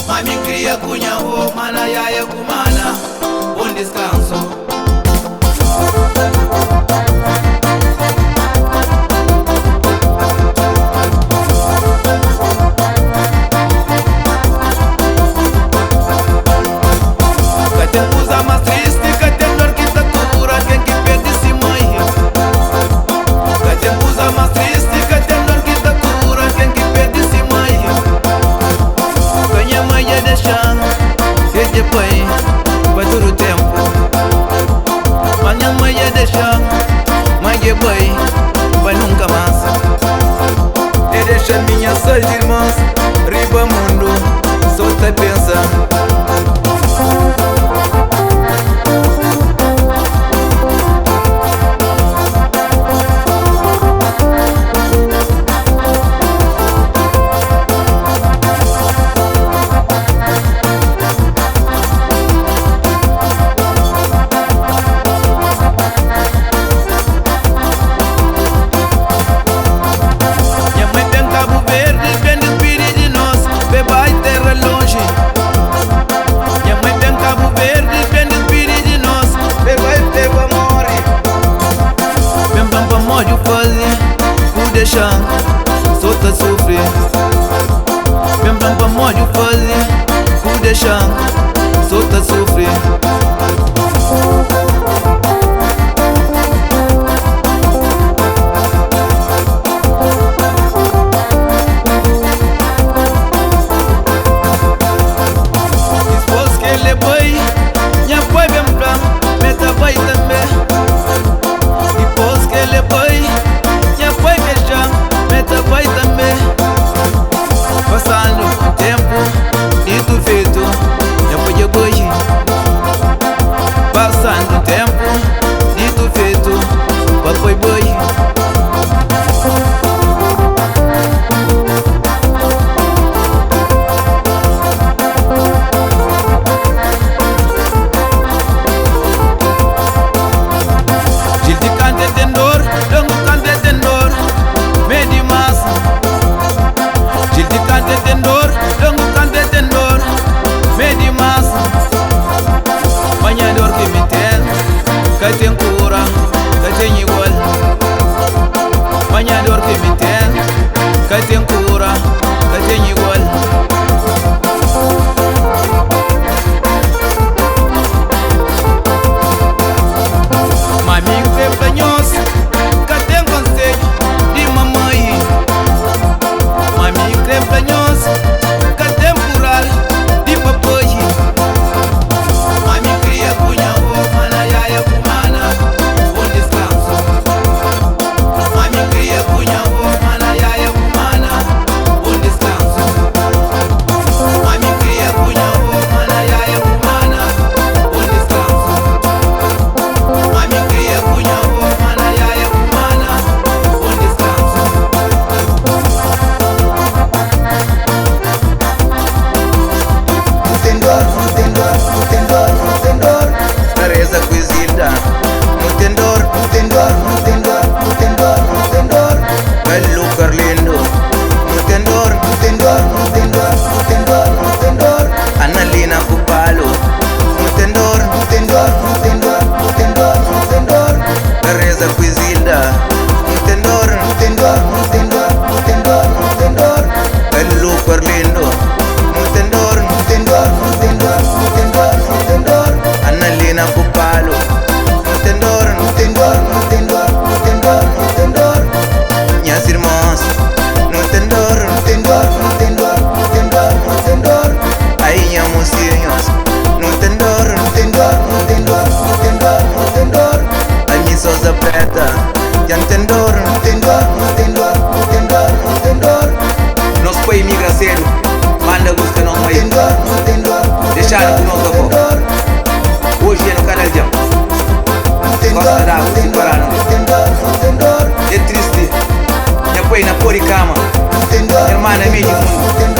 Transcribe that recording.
Mami cria cunhao, mana yaia kumana. Bom descanso. Vai todo o tempo, minha mãe ia deixar, mas depois vai nunca mais. E deixa minhas seis irmãs, riba mundo, só te pensa. Deixar, só tá sofrer. Bem bem pra morrer fazer. Por deixar, só tá sofrer. Depois que ele vai, minha pai vem pra meta vai também. Depois que ele vai, meta vai também. Passando o tempo, dito feito, já foi hoje. Passando o tempo, dito feito, já foi hoje. Gildi cante tem dor, longo cante tem dor. Medi massa, Gildi cante tem dor, longo cante tem dor. Medi massa, manhã dor que me tem, que tem cura, que tem igual. Manhã dor que me tem, que tem cura, que tem igual. Mami que penhos, que tem conselho. Mami cremplanhos, que temporal, de papai. Mami cria cunhao, mana yaia kumana. Bom descanso. Mami cria cunhao, mana yaia kumana. Bom descanso. Mami cria cunhao, mana yaia kumana. Bom descanso. Mami cria cunhao, mana yaia kumana. Bom descanso. Reza Quizilda, não tem dor, não tem dor, não tem dor, não tem dor, não tem dor. Belo Carlindo, não tem dor, não tem dor, não tem dor, não tem dor, não tem dor. Analina Cupalo, não tem dor, não tem dor, não tem dor, não tem dor, não tem dor. Reza Quizilda, não tem dor, não tem dor, não tem dor, não tem dor, não tem dor. Belo Carlindo, não tem dor, não tem dor, não tem dor, não tem dor, não tem dor. Analina Cupalo, não tem dor, não tem dor, não tem dor, não tem dor, não tem dor. Minhas irmãs, não tem dor, não tem dor, não tem dor, não tem dor, não tem dor. Aí minha mocinhas, não tem dor, não tem dor, não tem dor, não tem dor, não tem dor. Aí minha sosa preta, já não tem dor, não tem dor, não tem dor, não tem dor, não tem dor. Nós foi imigração, manda buscar nós mais. Não tem dor, deixaram que nós avô. Hoje é no canal de Costa d'Água, sem parar, não. É triste, depois na poricama, irmã minha de mundo.